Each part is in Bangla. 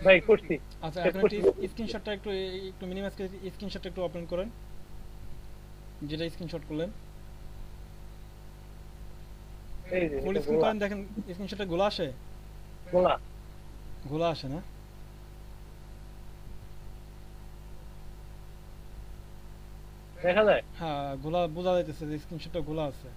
ভাই করছি। আচ্ছা চেক আপনি করছি। স্ক্রিনশটটা একটু মিনিমাইজ করে স্ক্রিনশটটা একটু ওপেন করেন, যেটা স্ক্রিনশট করলেন এই যে ফুল এটা স্ক্রিন গোলা। করেন, দেখেন স্ক্রিনশটটা গোলা আসে। গোলা গোলা আসে না? দেখা যায়। হ্যাঁ গোলা বোঝা যাইতেছে যে স্ক্রিনশটটা গোলা আছে।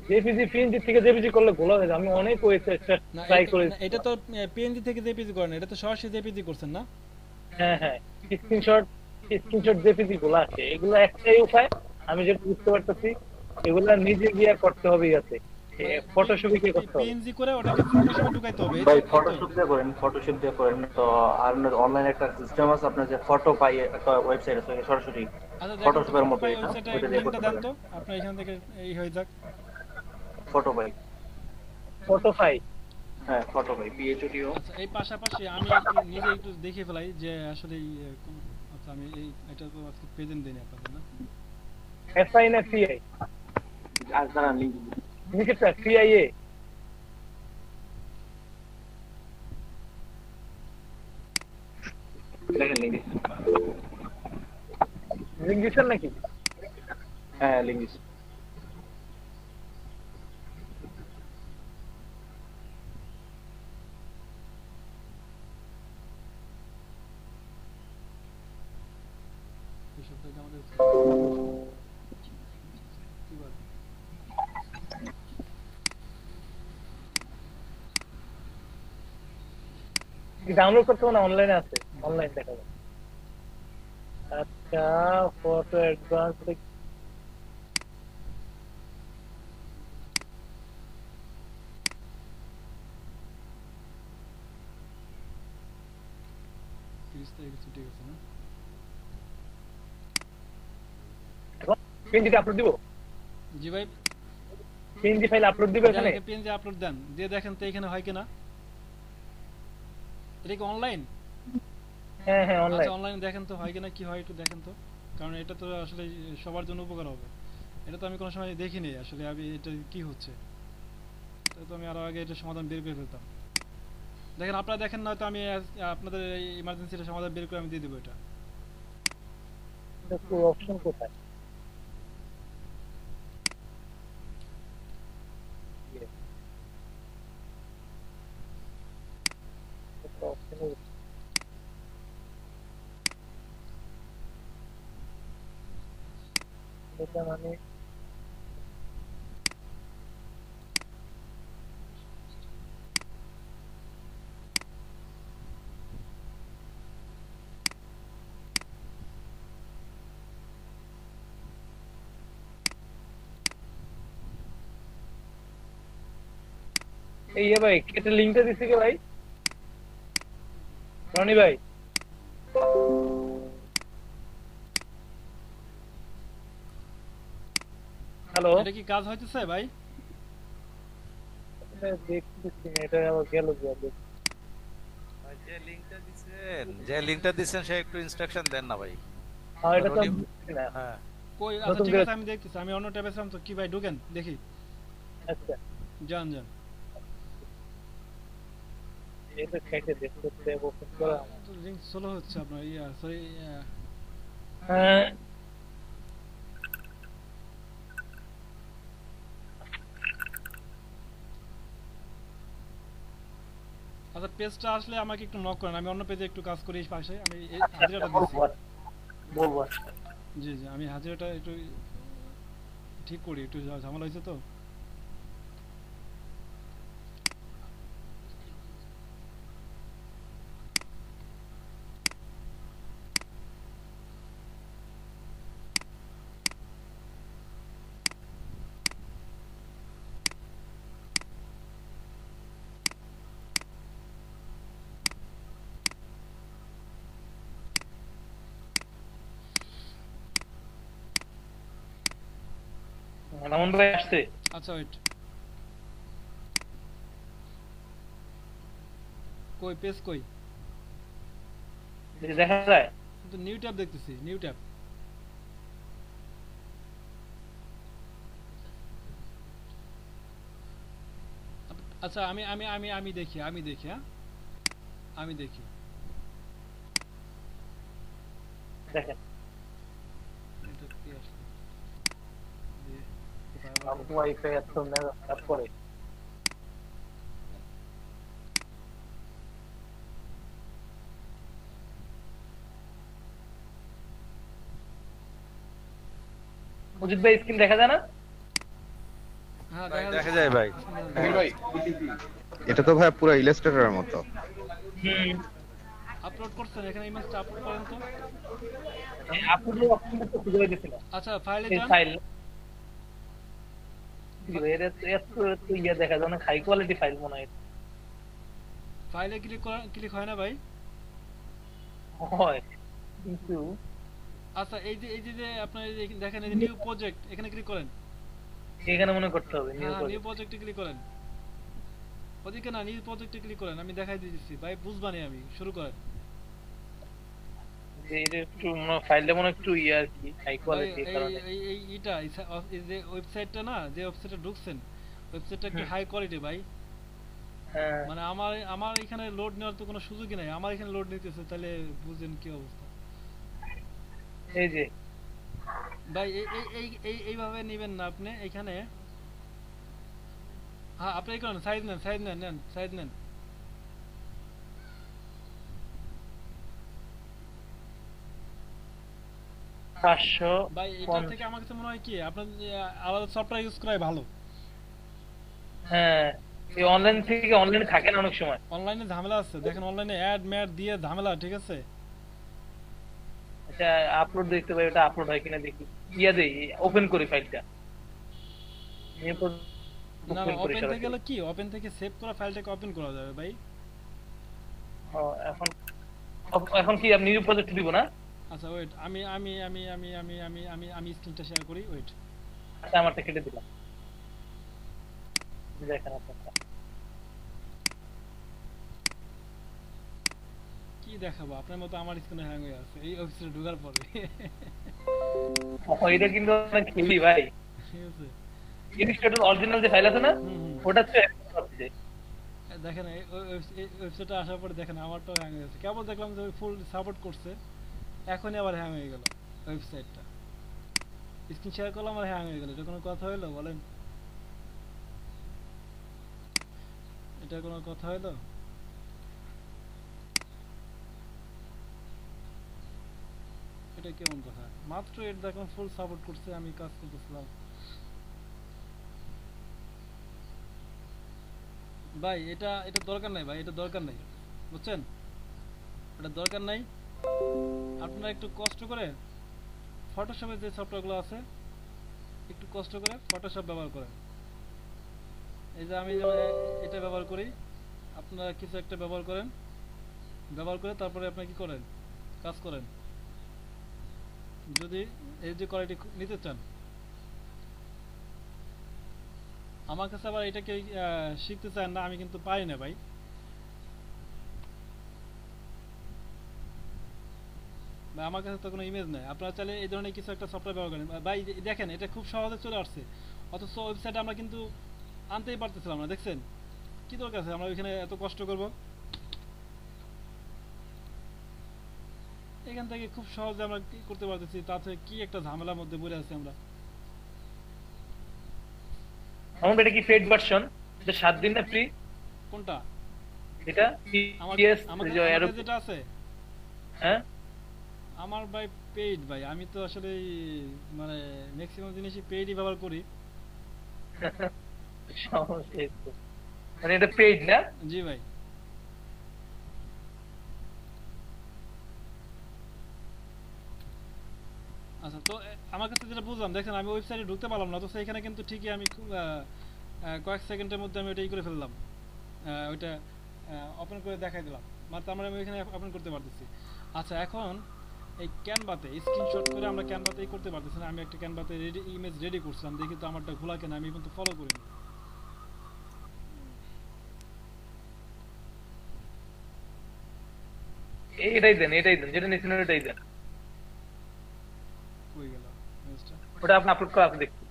জেপিজি পিএনজি থেকে জেপিজি করলে গোলা হয়ে যায়। আমি অনেক ওয়েতে না ট্রাই না, করেছি। এটা তো পিএনজি থেকে জেপিজি করেন, এটা তো সরাসরি জেপিজি করছেন না? হ্যাঁ হ্যাঁ, স্ক্রিনশট স্ক্রিনশট জেপিজি গুলো আছে, এগুলো একটাই উপায়। আমি যেটা বুঝতে পারতেছি, এগুলা নিজে গিয়ে করতে হবে, ইয়াতে মানে ফটোশপে গিয়ে করতে হবে। পিএনজি করে ওটাকে ফটোশপে ঢুকাইতে হবে, এই তো ভাই এই তো। ফটোশপ দিয়ে করেন, ফটোশপ দিয়ে করেন তো। আর অনলাইন একটা সিস্টেম আছে আপনার, যে ফটো পাই একটা ওয়েবসাইট আছে সরাসরি আচ্ছা দেখেন তো ফটোশপের মতো ফটোপাই এটা, ওয়েবসাইটে ওইটা দিয়ে লিঙ্কটা করতে দেন পারেন। তো, আপনার এখান থেকে এই হয়ে যাক। ফটো পাই। ফটোফাই। হ্যাঁ ফটো পাই, পিএইচডিও। আচ্ছা এই পাশাপাশি আমি নিজে একটু দেখে ফেলাই যে আসলে আচ্ছা আমি এই এটা তো আজকে প্রেজেন্ট দিই না আপনাদের না। এফআই না সিআই? আর দাঁড়ান লিঙ্ক নিচেরটা সিআইএ। দেখেন, লিঙ্ক। লিঙ্ক দিচ্ছেন নাকি? হ্যাঁ লিঙ্ক। এই সপ্তাহে আমাদের কি বলে ডাউনলোড করতে হবে না, অনলাইনে আছে, অনলাইন দেখা যায়। আচ্ছা, ফটো অ্যাডভান্স। তিরিশ তারিখে ছুটি গেছে না? এখন পিএনজিতে আপলোড দিব। জি ভাই। পিএনজি ফাইল আপলোড দিবে দেন এখানে। একে পিএনজি আপলোড দেন, দিয়ে দেখেন তো এখানে হয় কিনা। এটা কি অনলাইন? হ্যাঁ হ্যাঁ, আচ্ছা অনলাইন। অনলাইনে দেখেন তো হয় কিনা, কি হয় একটু দেখেন তো। কারণ এটা তো আসলে সবার জন্য উপকার হবে। এটা তো আমি কোনো সময় দেখিনি আসলে, আমি এটা কি হচ্ছে। তাহলে তো আমি আরো আগে এটা সমাধান বের করে ফেলতাম। দেখেন আপনারা দেখেন, নয়তো আমি আপনাদের এই ইমার্জেন্সিটা সমাধান বের করে আমি দিয়ে দেবো এটা। এটা অপশন কোথায়? অপশন এটা মানে এই ভাই, কেটে লিঙ্কটা দিছে কে ভাই? রনি ভাই। হ্যালো। এটা কি কাজ হইতেছে ভাই? দেখতেছি না, এটা আবার গেল গিয়া ভাই যে লিংকটা দিছেন সে একটু ইনস্ট্রাকশন দেন না ভাই। এটা তো রনি। আমি বুঝছি না। হ্যাঁ। কই আচ্ছা নতুন ঠিক করে। আছে আমি দেখতেছি, আমি অন্য ট্যাবে ছিলাম তো। কি ভাই ঢুকেন দেখি। আচ্ছা, যান যান। এটা কেটে দেখতে ওপেন করা। লিঙ্ক স্লো হচ্ছে আপনার, সরি। হ্যাঁ। আচ্ছা পেজটা আসলে আমাকে একটু নক করেন, আমি অন্য পেজে একটু কাজ করি এই পাশে, আমি এই আচ্ছা আচ্ছা, হাজিরাটা দিচ্ছি। বলবো বলবো। আচ্ছা। জি জি আমি হাজিরাটা একটু ঠিক করি, একটু ঝামেলা হয়েছে তো। রামন ভাই আসছে। আচ্ছা ওয়েট, কই পেজ কই? এই যে দেখা যায়। কিন্তু নিউ ট্যাব দেখতেছি, নিউ ট্যাব। আচ্ছা আমি দেখি, হ্যাঁ। আমি দেখি দেখেন এটা কি আসলে যে কোথায় আবার আমার ওয়াইফাই এত মেগা খারাপ করে। মজিদ ভাই স্ক্রিন দেখা যায় না? হ্যাঁ ভাই, দেখা দেখা যায় ভাই। ভাই এটা তো ভাই পুরো ইলাস্ট্রেটরের মতো। হুম, আপলোড করছেন এখানে ইমেজটা আপলোড করেন তো। আপনি অপশনটা তো খুঁজে পাইতেছি না। আচ্ছা ফাইলে এই যান। ফাইল এর এত এত এত ইয়ে দেখা যায়, অনেক হাই কোয়ালিটি ফাইল মনে হয়। ফাইলে ক্লিক হয় না ভাই। হয় কিন্তু আচ্ছা এই যে আপনার এই যে দেখেন এই যে নিউ প্রজেক্ট এখানে ক্লিক করেন। এখানে মনে করতে হবে নিউ হ্যাঁ নিউ প্রজেক্টে ক্লিক করেন। ওদিকে না নিউ প্রজেক্টে ক্লিক করেন, আমি দেখাই দিচ্ছি ভাই, বুঝবানি আমি, শুরু করেন। যে এটা একটু ফাইলটা মনে হয় একটু ইয়ে আর কি হাই ভাই কোয়ালিটি এই কারণে। এই এই এটা এই যে ওয়েবসাইটটা না, যে ওয়েবসাইটে ঢুকছেন ওয়েবসাইটটা একটু হাই কোয়ালিটি ভাই। হ্যাঁ মানে আমার এখানে লোড নেওয়ার তো কোনো সুযোগই নাই, আমার এখানে লোড নিতেছে, তাহলে বুঝেন কি অবস্থা এই যে ভাই। এইভাবে নেবেন না আপনি এখানে। হ্যাঁ আপনি এই করেন, সাইজ নেন সাইজ নেন। পাঁচশো ভাই এটা থেকে আমার কাছে মনে হয় কি আপনার আলাদা সফটওয়্যার ইউজ করাই ভালো। হ্যাঁ এই অনলাইন থেকে অনলাইনে থাকে না অনেক সময়। অনলাইনে ঝামেলা আছে, দেখেন অনলাইনে অ্যাড ম্যাড দিয়ে ঝামেলা, ঠিক আছে। আচ্ছা আপলোড দেখতে পাই, ওটা আপলোড হয় কিনা দেখি। ইয়া দেই ওপেন করি ফাইলটা। এরপর না ওপেন করি ওপেন থেকে সরাসরি। গেলে কি, ওপেন থেকে সেভ করা ফাইলটাকে ওপেন করা যাবে ভাই। ও, এখন এখন কি আপনি নিউ প্রজেক্ট দিব না? আচ্ছা ওয়েট, আমি স্ক্রিনটা শেয়ার করি, ওয়েট। আচ্ছা আমারটা কেটে দিলাম, দেখেন আপনারটা। কি দেখাবো আপনার মতো, আমার স্ক্রিনে হ্যাং হয়ে আছে এই ওয়েবসাইটে ঢোকার পরে ও, এটা কিন্তু অনেক হেভি ভাই। ঠিক আছে। ইনস্টলের অরিজিনাল যে ফাইল আছে না, ওটা তো দেখেন এই ওয়েবসাইটে আসার পরে দেখেন আমারটাও হ্যাং হয়ে গেছে, কেবল দেখলাম যে ফুল সাপোর্ট করছে, এখনই আবার হ্যাং হয়ে গেল ওয়েবসাইটটা। স্ক্রিন শেয়ার করলাম আর হ্যাং হয়ে গেল, এটা কোনো কথা হইলো বলেন? এটা কোনো কথা হইলো? এটা কেমন কথা? মাত্র এটা দেখলাম ফুল সাপোর্ট করছে, আমি কাজ করতেছিলাম। ভাই এটা দরকার নাই ভাই, এটা দরকার নাই, বুঝছেন? এটা দরকার নাই। আপনারা একটু কষ্ট করে ফটোশপের যে সফটওয়্যারগুলো আছে একটু কষ্ট করে ফটোশপ ব্যবহার করেন। এই যে আমি যেমন এটা ব্যবহার করি, আপনারা কিছু একটা ব্যবহার করেন, ব্যবহার করে তারপরে আপনি কি করেন, কাজ করেন। যদি এই যে কোয়ালিটি নিতে চান, আমার কাছে আবার এটাকে শিখতে চান না, আমি কিন্তু পারি না ভাই। আমার কাছে তো কোনো ইমেজ নাই, আপনারা চাইলে এই ধরনের কিছু একটা সফটওয়্যার ব্যবহার করেন ভাই। দেখেন এটা খুব সহজে চলে আসছে, অথচ ওয়েবসাইটে আমরা কিন্তু আনতেই পারতেছিলাম না। দেখছেন কি দরকার আছে আমরা ওইখানে এত কষ্ট করব? এখান থেকে খুব সহজে আমরা কি করতে পারতেছি, তাতে কি একটা ঝামেলার মধ্যে পড়ে আছি আমরা। আমার এটা কি পেড ভার্সন? এটা 7 দিন না ফ্রি? কোনটা? এটা আমার পিএস আমার যে এরো যেটা আছে, হ্যাঁ আমার ভাই পেইড ভাই, আমি তো আসলে মানে ম্যাক্সিমাম জিনিসই পেইডই ব্যবহার করি। সমস্যা এই তো। মানে এটা পেড না? জি ভাই। আচ্ছা তো আমার কাছে যেটা বুঝলাম, দেখেন আমি ওয়েবসাইটে ঢুকতে পারলাম না, তো সেখানে কিন্তু ঠিকই আমি কয়েক সেকেন্ডের মধ্যে আমি ওইটাই করে ফেললাম, ওইটা ওপেন করে দেখাই দিলাম, মানে তার মানে আমি ওইখানে ওপেন করতে পারতেছি। আচ্ছা এখন এই ক্যানভাতে স্ক্রিনশট করে আমরা ক্যানভাতেই করতে পারতেছি না। আমি একটা ক্যানভাতে রেডি ইমেজ রেডি করছিলাম, দেখি তো আমারটা খোলা কেন, আমি কিন্তু ফলো করিনি। এটাই দেন যেটা নিছেন ওটাই দেন। কই গেল ইমেজটা? ওটা আপনি আপলোড করে আপনি দেখুন।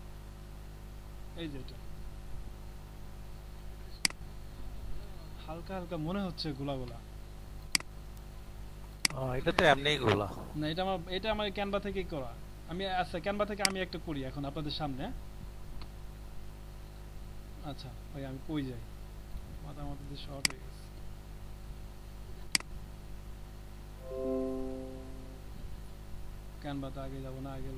এই যে এটা হালকা হালকা মনে হচ্ছে গোলা গোলা। এটা তো এমনিই গোলা। না এটা আমার ক্যানভা থেকেই করা। আমি আচ্ছা ক্যানভা থেকে আমি একটা করি এখন আপনাদের সামনে, হ্যাঁ? আচ্ছা ভাই আমি কই যাই, মাথার মধ্যে দিয়ে শর্ট হয়ে গেছে। ক্যানভাতে আগে যাব না, আগে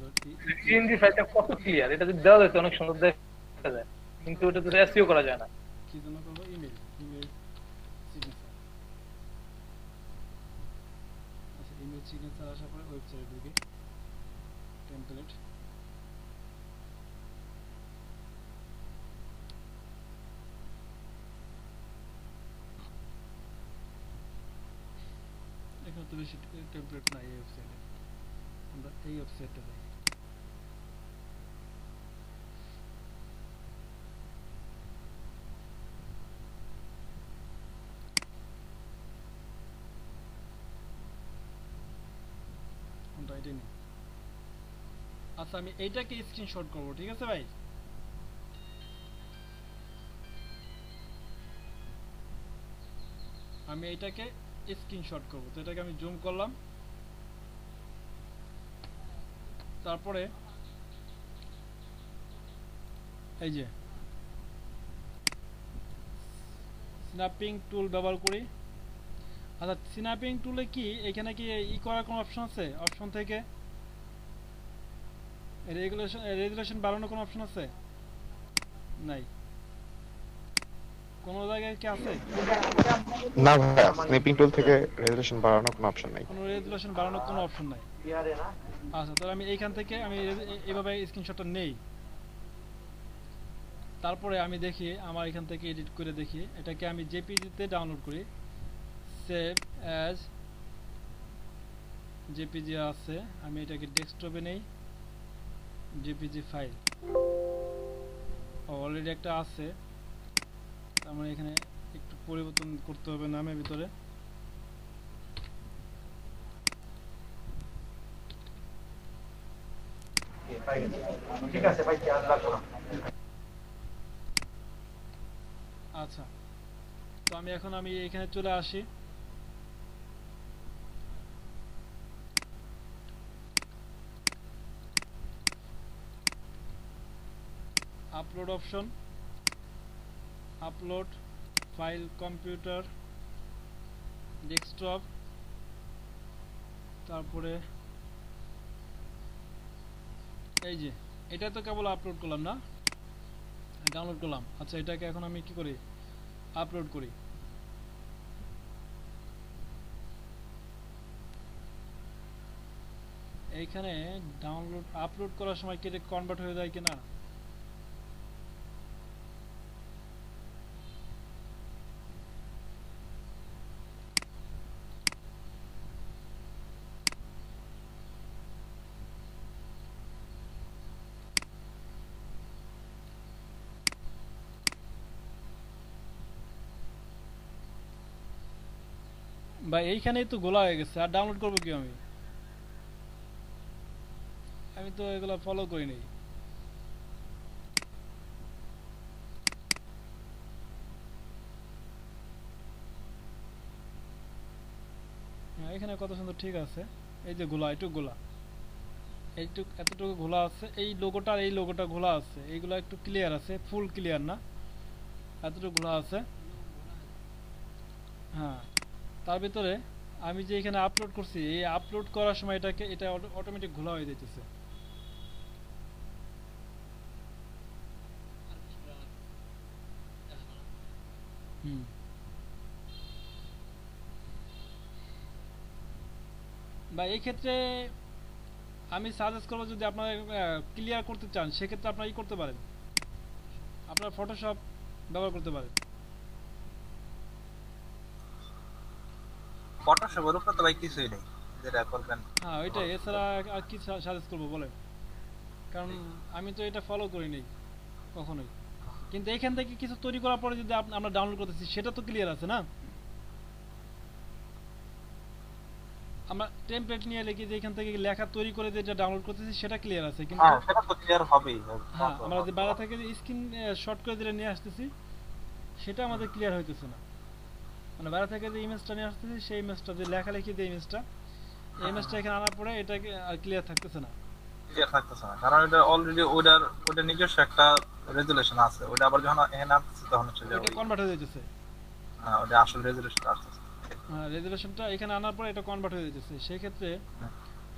সিএনজি ফাইলটা কত ক্লিয়ার, এটা যদি দেওয়া যেত অনেক সুন্দর দেখা যায়, কিন্তু এটা তো এসইও করা যায় না। কি জন্য করবো? Email signature. আচ্ছা ইমেল সিগনেচার আসার পরে ওয়েবসাইটে ঢুকে টেমপ্লেট, এখানে তো বেশি টেমপ্লেট নাই এই ওয়েবসাইটে, আমরা এই ওয়েবসাইটটা যাই। কোনটা? এটাই নেই। আচ্ছা আমি এইটাকে স্ক্রিনশট করবো, ঠিক আছে ভাই? আমি এইটাকে স্ক্রিনশট করব, তো এটাকে আমি জুম করলাম, তারপরে এই যে স্ন্যাপিং টুল ব্যবহার করি। আচ্ছা স্ন্যাপিং টুলে কি এখানে কি ই করার কোনো অপশন আছে? অপশন থেকে রেজুলেশন বাড়ানোর কোনো অপশন আছে? নাই। কোনো জায়গায় কি আছে? না ভাইয়া, স্ন্যাপিং টুল থেকে রেজোলিউশন বাড়ানোর কোনো অপশন নাই। কোনো রেজুলেশন বাড়ানোর কোনো অপশন নাই। আচ্ছা তাহলে আমি এইখান থেকে আমি এইভাবে স্ক্রিনশটটা নেই, তারপরে আমি দেখি আমার এখান থেকে এডিট করে দেখি, এটাকে আমি জেপিজিতে ডাউনলোড করি। সেভ অ্যাজ জেপিজি আছে, আমি এটাকে ডেস্কটপে নেই, জেপিজি ফাইল অলরেডি একটা আছে, আমার এখানে একটু পরিবর্তন করতে হবে নামের ভিতরে। ঠিক আছে ভাই, খেয়াল রাখো না। আচ্ছা তো আমি এখানে চলে আসি, upload option, upload file, computer, desktop, তারপরে এই যে এটা তো কেবল আপলোড করলাম না, ডাউনলোড করলাম। আচ্ছা এটাকে এখন আমি কি করি? আপলোড করি। এইখানে ডাউনলোড আপলোড করার সময় কি এটা কনভার্ট হয়ে যায় কিনা? বা এইখানেই তো গোলা হয়ে গেছে, আর ডাউনলোড করবো কি আমি? আমি তো এগুলো ফলো করি নাই। হ্যাঁ এখানে কত সুন্দর, ঠিক আছে। এই যে গোলা, এইটুক গোলা, এইটুক এতটুকু ঘোলা আছে, এই লোগোটা আর এই লোগোটা ঘোলা আছে, এইগুলো একটু ক্লিয়ার আছে, ফুল ক্লিয়ার না, এতটুকু ঘোলা আছে। হ্যাঁ তার ভিতরে আমি যে এখানে আপলোড করছি, এই আপলোড করার সময় এটা অটোমেটিক ঘোলা হয়ে যাইতেছে। হুম বা এই ক্ষেত্রে আমি সাজেস্ট করবো, যদি আপনারা ক্লিয়ার করতে চান সেক্ষেত্রে আপনারা করতে পারেন, আপনারা ফটোশপ ব্যবহার করতে পারেন। ফটোশপের উপর তো ভাই কিছুই নেই যেটা করবেন। হ্যাঁ ওইটাই, এছাড়া আর কি সাজেস্ট করবো বলেন? কারণ আমি তো এটা ফলো করি নাই কখনোই, কিন্তু এখান থেকে কিছু তৈরি করার পরে যদি আমরা ডাউনলোড করতেছি সেটা তো ক্লিয়ার আছে না? আমরা টেমপ্লেট নিয়ে লিখি যে এখান থেকে লেখা তৈরি করে যেটা ডাউনলোড করতেছি সেটা ক্লিয়ার আছে, কিন্তু হ্যাঁ সেটা তো ক্লিয়ার হবেই। হ্যাঁ আমরা যে বাইরে থেকে যে স্ক্রিন শর্ট করে যেটা নিয়ে আসতেছি সেটা আমাদের ক্লিয়ার হইতেছে না। মানে বাইরে থেকে যে ইমেজটা নিয়ে আসতেছি সেই ইমেজটা, যে লেখালেখি যে ইমেজটা এই ইমেজটা এখানে আনার পরে এটাকে আর ক্লিয়ার থাকতেছে না। ক্লিয়ার থাকতেছে না, কারণ এটা অলরেডি ওটার নিজস্ব একটা রেজুলেশন আছে। ওটা আবার যখন এখানে আসছে তখন হচ্ছে যে এটা কনভার্ট হয়ে যাচ্ছে। হ্যাঁ, ওটা আসল রেজুলেশন আসছে। হ্যাঁ, রেজুলেশনটা এখানে আনার পরে এটা কনভার্ট হয়ে যাচ্ছে। সেই ক্ষেত্রে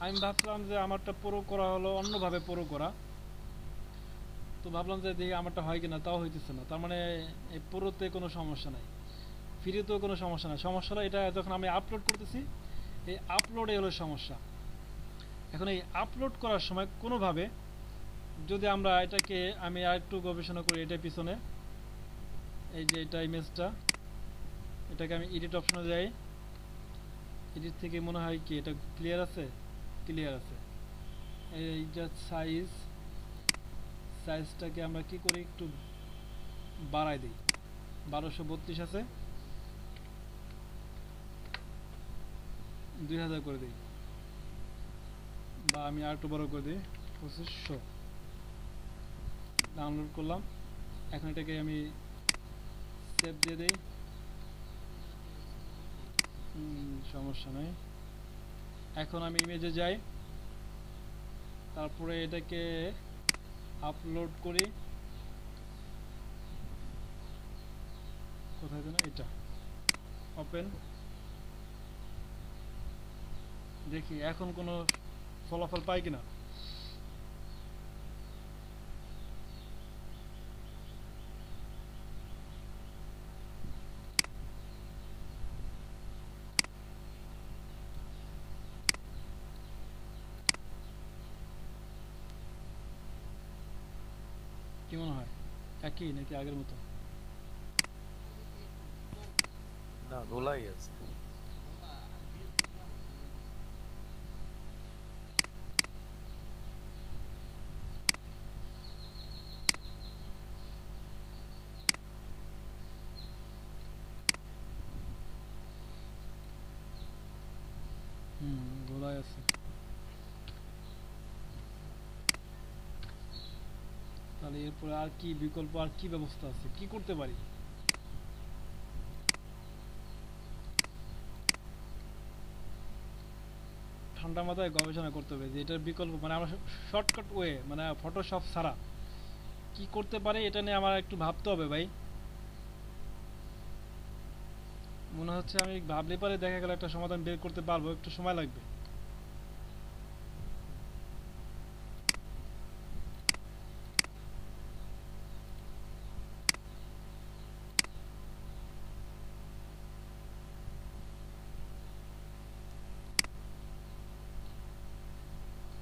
আমি ভাবলাম যে আমারটা পুরো করা হলো অন্যভাবে পুরো করা, তো ভাবলাম যে দেখি আমারটা হয় কিনা, তাও হইতেছে না। তার মানে এই পুরোতে কোনো সমস্যা নাই, ফ্রিতেও কোনো সমস্যা নাই। সমস্যা হলো এটা যখন আমি আপলোড করতেছি, এই আপলোডে হলো সমস্যা। এখন এই আপলোড করার সময় কোনোভাবে যদি আমরা এটাকে, আমি আর একটু গবেষণা করি এটা পিছনে, এই যে এটা ইমেজটা, এটাকে আমি এডিট অপশনে যাই। এডিট থেকে মনে হয় কি এটা ক্লিয়ার আছে, ক্লিয়ার আছে। এইটা সাইজটাকে আমরা কি করি, একটু বাড়াই দিই। 1232 আছে, 2000 করে দিই, বা আমি আর একটু বড় করে দিই, 2500। ডাউনলোড করলাম। এখন এটাকে আমি সেভ দিয়ে দিই, সমস্যা নাই। এখন আমি ইমেজে যাই, তারপরে এটাকে আপলোড করি। কোথায় যেন এটা, ওপেন, দেখি এখন কোনো ফলাফল পাই কিনা। কি মনে হয়, একই নাকি আগের মতো? না, গোলাই আছে। গোলায় আছে। তাহলে এরপরে আর কি বিকল্প, আর কি ব্যবস্থা আছে, কি করতে পারি? ঠান্ডা মাথায় গবেষণা করতে হবে যে এটার বিকল্প, মানে আমরা শর্টকাট ওয়ে, মানে ফটোশপ ছাড়া কি করতে পারি, এটা নিয়ে আমার একটু ভাবতে হবে ভাই। মনে হচ্ছে আমি ভাবলে পারে দেখা গেল একটা সমাধান বের করতে পারবো, একটু সময় লাগবে।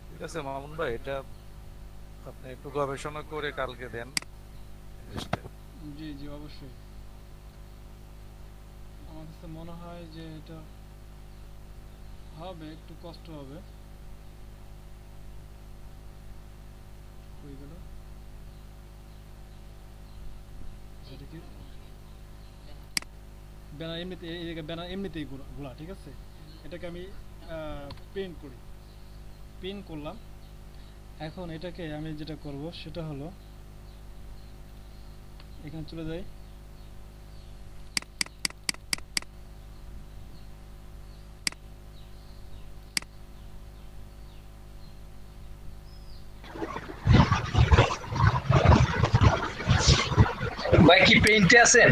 ঠিক আছে মামুন ভাই, এটা আপনি একটু গবেষণা করে কালকে দেন জিনিসটা। জি জি, অবশ্যই। আমার কাছে মনে হয় যে এটা হবে, একটু কষ্ট হবে। হয়ে গেল ব্যানার এমনিতে, এই জায়গায় ব্যানার এমনিতেই ঘোলা, ঠিক আছে। এটাকে আমি প্রিন্ট করি, প্রিন্ট করলাম। এখন এটাকে আমি যেটা করব সেটা হলো এখানে চলে যাই, ভাই কি পেইন্টে আছেন?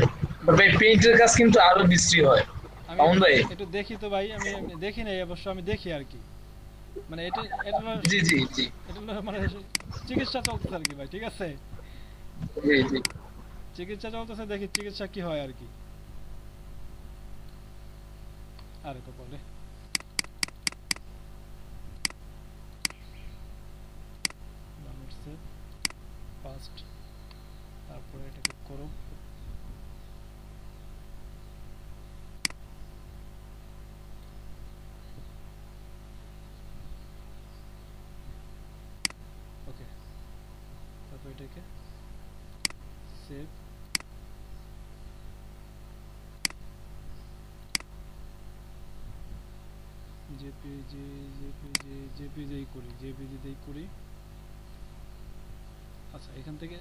ভাই পেইন্টের কাজ কিন্তু আরো বিশ্রী হয়। আমি মামুন ভাই, একটু দেখি তো ভাই, আমি দেখি নাই অবশ্য, আমি দেখি আর কি। মানে এটা এটা হলো, জি জি জি এটা হলো মানে চিকিৎসা চলতেছে আর কি ভাই, ঠিক আছে। জি জি। চিকিৎসা চলতেছে, দেখি চিকিৎসা কি হয় আর কি। আরে কপালে, ফার্স্ট, তারপরে এটাকে করো। ওকে, তারপর এটাকে সেভ, জেপিজি জেপিজি জেপিজি করি, জেপিজি দেই করি। আচ্ছা, এখান থেকে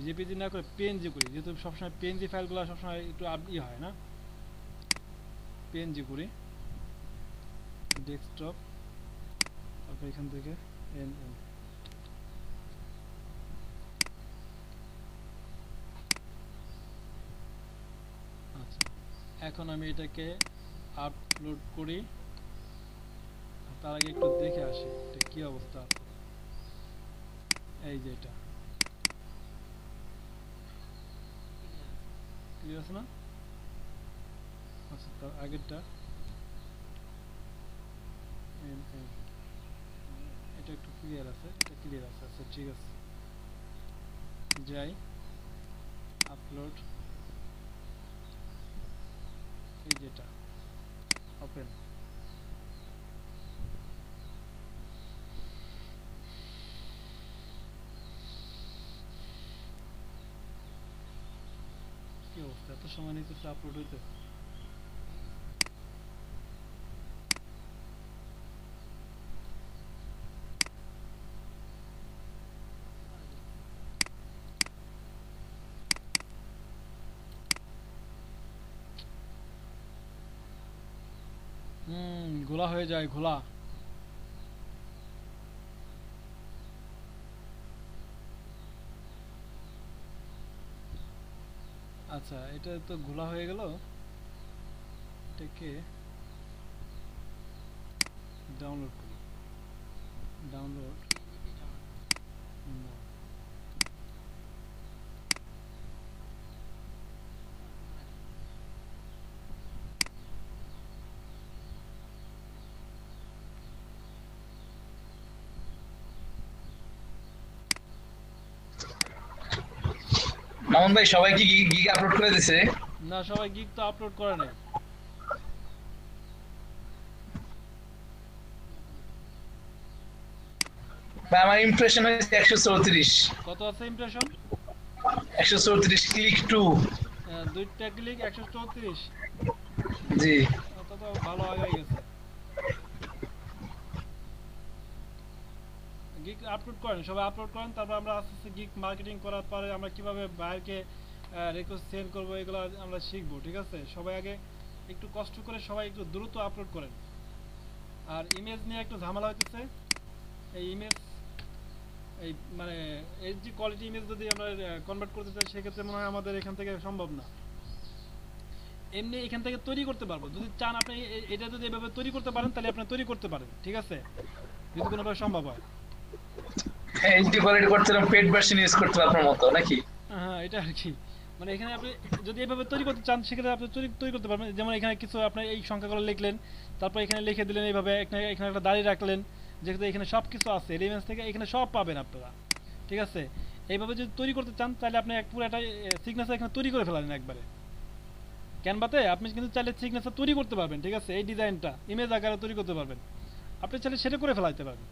জেপিজি না করে পিএনজি করি, যেহেতু সবসময় পিএনজি ফাইলগুলো সবসময় একটু হয় না। পিএনজি করি, ডেস্কটপ তারপর এখান থেকে এন এন। আচ্ছা, এখন আমি এটাকে আপলোড করি। তার আগে একটু দেখে আসি এটা কি অবস্থা। এই যে এটা ক্লিয়ার আছে না? আচ্ছা, তার আগেরটা এটা একটু ক্লিয়ার আছে, এটা ক্লিয়ার আছে। আচ্ছা ঠিক আছে, যাই আপলোড, এই যেটা ওপেন। কি অবস্থা, এত সময় নিতে আপলোড হইতে? ঘোলা হয়ে যায়, ঘোলা। আচ্ছা, এটা তো ঘোলা হয়ে গেল। এটাকে ডাউনলোড করি। ডাউনলোড মামুন ভাই, সবাই কি গিগ আপলোড করে দিছে? না, সবাই গিগ তো আপলোড করে নাই। ভাই আমার ইমপ্রেশন হয়েছে 134। কত আছে ইমপ্রেশন? 134 click to. দুইটা ক্লিক 134। জি তো তো ভালো আগে গেছে। গিগ আপলোড করেন, সবাই আপলোড করেন, তারপর আমরা আস্তে আস্তে গিগ মার্কেটিং করার পরে আমরা কিভাবে বাইরকে রিকোয়েস্ট সেন্ড করবো এগুলো আমরা শিখবো। ঠিক আছে, সবাই আগে একটু কষ্ট করে সবাই একটু দ্রুত আপলোড করেন। আর ইমেজ নিয়ে একটু ঝামেলা হইতেছে। এই ইমেজ, এই মানে এইচডি কোয়ালিটি ইমেজ যদি আমরা কনভার্ট করতে চাই সেক্ষেত্রে মনে হয় আমাদের এখান থেকে সম্ভব না। এমনি এখান থেকে তৈরি করতে পারবো যদি চান। আপনি এটা যদি এভাবে তৈরি করতে পারেন তাহলে আপনি তৈরি করতে পারেন, ঠিক আছে, যদি কোনোভাবে সম্ভব হয়। এইচডি কোয়ালিটি করতে হলে পেড ভার্সন ইউজ করতে হবে আপনার মতো নাকি? হ্যাঁ, এটা আর কি, মানে এখানে আপনি যদি এভাবে তৈরি করতে চান সেক্ষেত্রে আপনি তৈরি করতে পারবেন। যেমন এখানে কিছু আপনি এই সংখ্যাগুলো লিখলেন, তারপর এখানে লিখে দিলেন এইভাবে, এখানে একটা দাড়ি রাখলেন, যেহেতু এখানে সব কিছু আছে এলিমেন্টস থেকে, এখানে সব পাবেন আপনারা। ঠিক আছে, এইভাবে যদি তৈরি করতে চান তাহলে আপনি পুরো একটা সিগনেচার এখানে তৈরি করে ফেলেন একবারে ক্যানভাতে। আপনি কিন্তু চাইলে সিগনেচার তৈরি করতে পারবেন। ঠিক আছে, এই ডিজাইনটা ইমেজ আকারে তৈরি করতে পারবেন, আপনি চাইলে সেটা করে ফেলাইতে পারবেন।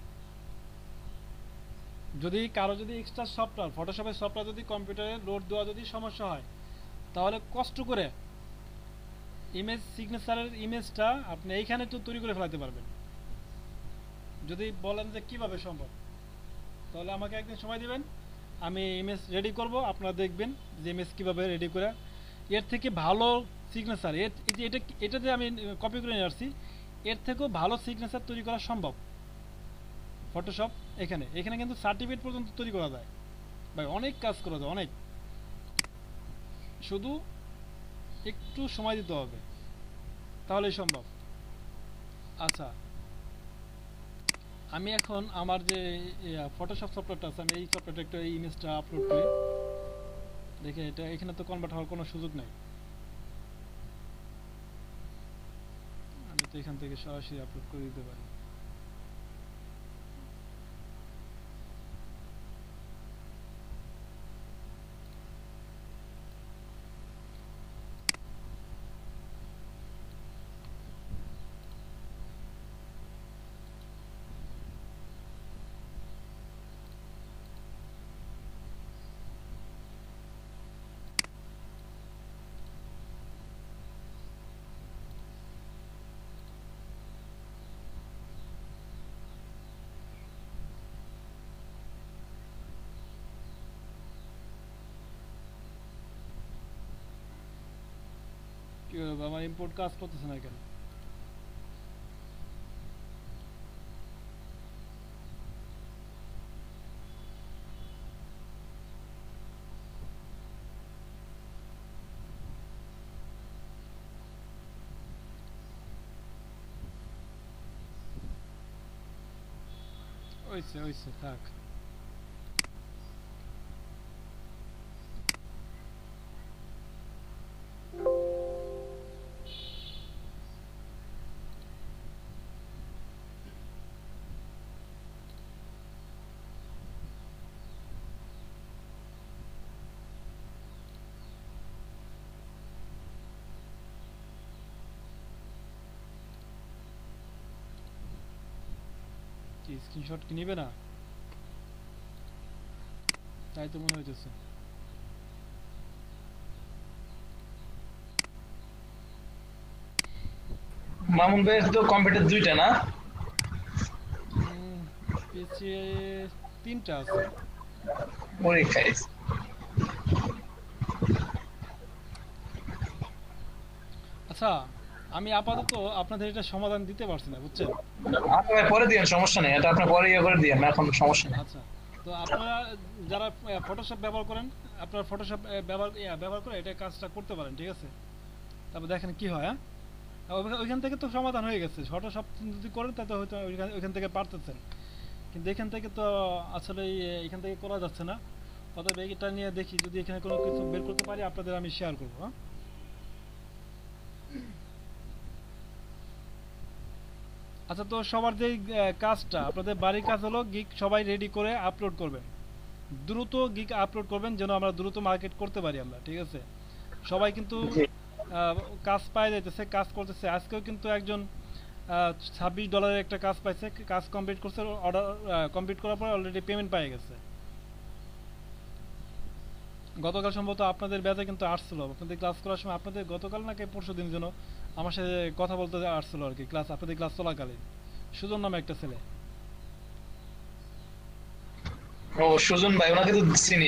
যদি কারো যদি এক্সট্রা সফটওয়্যার, ফটোশপের সফটওয়্যার যদি কম্পিউটারে লোড দেওয়া যদি সমস্যা হয়, তাহলে কষ্ট করে ইমেজ সিগনেচারের ইমেজটা আপনি এইখানে তো তৈরি করে ফেলাতে পারবেন। যদি বলেন যে কিভাবে সম্ভব, তাহলে আমাকে একদিন সময় দিবেন, আমি ইমেজ রেডি করব, আপনারা দেখবেন যে ইমেজ কিভাবে রেডি করে। এর থেকে ভালো সিগনেচার, এটা যে আমি কপি করে নিয়ে আসছি, এর থেকেও ভালো সিগনেচার তৈরি করা সম্ভব ফটোশপ। এখানে কিন্তু সার্টিফিকেট পর্যন্ত তৈরি করা যায় ভাই, অনেক কাজ করা যায়, অনেক। শুধু একটু সময় দিতে হবে, তাহলেই সম্ভব। আচ্ছা, আমি এখন আমার যে ফটোশপ সফটওয়্যারটা আছে, আমি এই সফটওয়্যারটা একটু এই ইমেজটা আপলোড করি। দেখে এটা এখানে তো কনভার্ট হওয়ার কোনো সুযোগ নাই, আমি তো এখান থেকে সরাসরি আপলোড করে দিতে পারি। কি হবে, আমার ইম্পোর্ট কাজ করতেছে না কেন? ওইছে থাক। কি স্ক্রিনশট কি নিবে না? তাই তো মনে হইতেছে। মামুন ভাই তো কম্পিউটার দুইটা না? পিছিয়ে 3টা আছে। ওরে খাইস। আচ্ছা আমি আপাতত আপনাদের এটা সমাধান দিতে পারছি না, বুঝছেন? আপনি ভাই পরে দিয়েন, সমস্যা নেই, এটা আপনি পরে ইয়ে করে দিয়েন, এখন সমস্যা নেই। আচ্ছা, তো আপনারা যারা ফটোশপ ব্যবহার করেন, আপনারা ফটোশপ ব্যবহার করে এটা কাজটা করতে পারেন, ঠিক আছে? তারপর দেখেন কি হয়। ওইখান থেকে তো সমাধান হয়ে গেছে। ফটোশপ যদি করেন তাহলে হয়তো ওইখান থেকে পারতেছেন, কিন্তু এখান থেকে তো আসলে এখান থেকে করা যাচ্ছে না। অতএব এটা নিয়ে দেখি যদি এখানে কোনো কিছু বের করতে পারি আপনাদের আমি শেয়ার করবো। হ্যাঁ, আচ্ছা, তো সবার যে কাজটা আপনাদের বাড়ির কাজ হলো গিগ সবাই রেডি করে আপলোড করবেন, দ্রুত গিগ আপলোড করবেন যেন আমরা দ্রুত মার্কেট করতে পারি আমরা, ঠিক আছে? সবাই কিন্তু কাজ পায় যাইতেছে, কাজ করতেছে। আজকেও কিন্তু একজন $26 একটা কাজ পাইছে, কাজ কমপ্লিট করছে, অর্ডার কমপ্লিট করার পরে অলরেডি পেমেন্ট পেয়ে গেছে। গতকাল সম্ভবত আপনাদের ব্যাচে কিন্তু আসছিল, আপনাদের ক্লাস করার সময়, আপনাদের গতকাল নাকি পরশু দিন যেন আমার সাথে কথা বলতে আসছিল আর কি, ক্লাস আপনাদের ক্লাস চলাকালীন। সুজন নামে একটা ছেলে। ও সুজন ভাই, ওনাকে তো চিনি,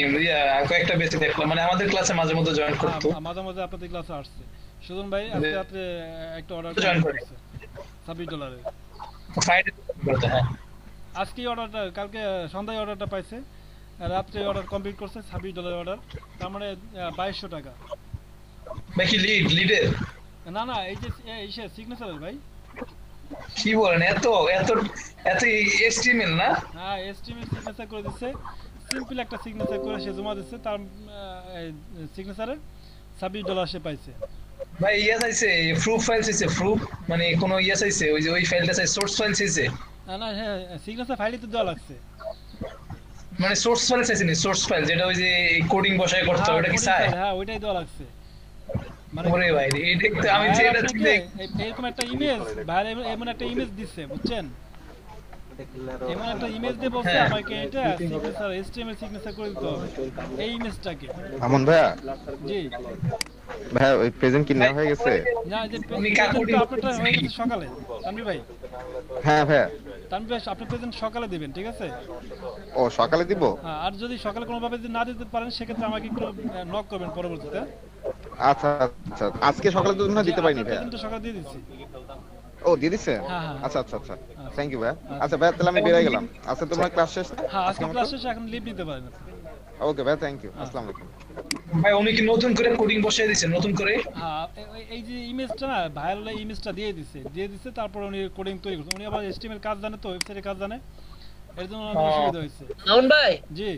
কয়েকটা বেঁচে দেখলাম, মানে আমাদের ক্লাসে মাঝে মধ্যে জয়েন করতো। মাঝে মাঝে আপনাদের ক্লাসে আসছে সুজন ভাই। আজকে রাত্রে একটা অর্ডার জয়েন করে $26। ফ্রাইডে করতে, হ্যাঁ আজকে অর্ডারটা, কালকে সন্ধ্যায় অর্ডারটা পাইছে, রাত্রে অর্ডার কমপ্লিট করছে। $26 অর্ডার, তার মানে $2200। ভাই কি লিডের? না এই যে সিগনেচারের ভাই। কি বলেন, এত এত এত এস্টিমেল না? হ্যাঁ, এসটিএমএল সিগনেচার করে দিচ্ছে, সিম্পল একটা সিগনেচার করে সে জমা দিচ্ছে, তার সিগনেচারে $26 সে পাইছে। ভাই ইয়া চাইছে, প্রুফ ফাইল চাইছে, প্রুফ মানে কোনো ইয়া চাইছে, ওই যে ওই ফাইলটা চাইছে, সোর্স ফাইল চাইছে। না হ্যাঁ, সিগনেচার ফাইলই তো দেওয়া লাগছে। মানে সোর্স ফাইল চাইছে নি, সোর্স ফাইল যেটা ওই যে কোডিং বসায় করতে হবে, ওটা কি চাই? হ্যাঁ, ওইটাই দেওয়া লাগছে। মানে ওরে ভাই, এই দেখতে আমি যে এটা ঠিক দেখ, এরকম একটা ইমেজ ভাই, এমন একটা ইমেজ দিচ্ছে, বুঝছেন? এমন একটা ইমেজ দিয়ে বলছে আমাকে এটা সিগনেচার, এসটিএমএল সিগনেচার করে দিতে হবে এই ইমেজটাকে। আমন ভাইয়া, জি ভাইয়া ওই প্রেজেন্ট কি নেওয়া হয়ে গেছে? না, যে উনি কাকুটি আপনারটা হয়ে গেছে সকালে, তানভীর ভাই। হ্যাঁ ভাইয়া। তানভীর ভাই, আপনি প্রেজেন্ট সকালে দিবেন, ঠিক আছে? ও সকালে দিব? হ্যাঁ, আর যদি সকালে কোনোভাবে যদি না দিতে পারেন সেক্ষেত্রে আমাকে একটু নক করবেন পরবর্তীতে। আচ্ছা আচ্ছা, আজকে সকালে তো না দিতে পারিনি ভাইয়া। কিন্তু সকালে দিয়ে দিচ্ছি। ও দিয়ে দিছে? হ্যাঁ, হ্যাঁ। আচ্ছা আচ্ছা আচ্ছা, থ্যাংক ইউ ভাইয়া। আচ্ছা ভাইয়া, তাহলে আমি বেরিয়ে গেলাম। আচ্ছা, তোমার ক্লাস শেষ? হ্যাঁ, আজকে ক্লাস শেষে এখন লিভ নিতে পারেন আপনি। ওকে ভাইয়া, থ্যাংক ইউ, আসসালামু আলাইকুম। ভাই উনি কি নতুন করে কোডিং বসায় দিয়েছেন, নতুন করে? হ্যাঁ, এই যে ইমেজটা না, ভাইরাল ইমেজটা দিয়ে দিছে, তারপর উনি কোডিং তৈরি করছেন। উনি আবার এসটিএমএল কাজ জানে, তো ওয়েবসাইটে কাজ জানে, এর জন্য অনেক সুবিধা হয়েছে। মামুন ভাই, জি,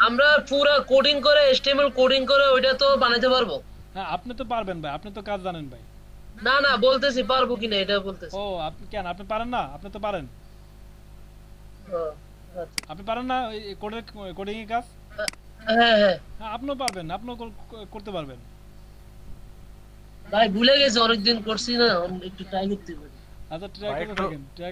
আমরা পুরো কোডিং করে, এচটিএমএল কোডিং করে ওইটা তো বানাতে পারবো? হ্যাঁ, আপনি তো পারবেন ভাই, আপনি তো কাজ জানেন ভাই। না বলতেছি পারবো কিনা, এটা বলতেছি। ও, আপনি কেন, আপনি পারেন না? আপনি তো পারেন। ও, আচ্ছা। আপনি পারেন না কোডিং এর কাজ? হ্যাঁ হ্যাঁ, আপনিও পারবেন, আপনিও করতে পারবেন। ভাই, ভুলে গেছি, অনেকদিন করছি না, একটু ট্রাই করতে পারি। আচ্ছা, ট্রাই করে দেখেন, ট্রাই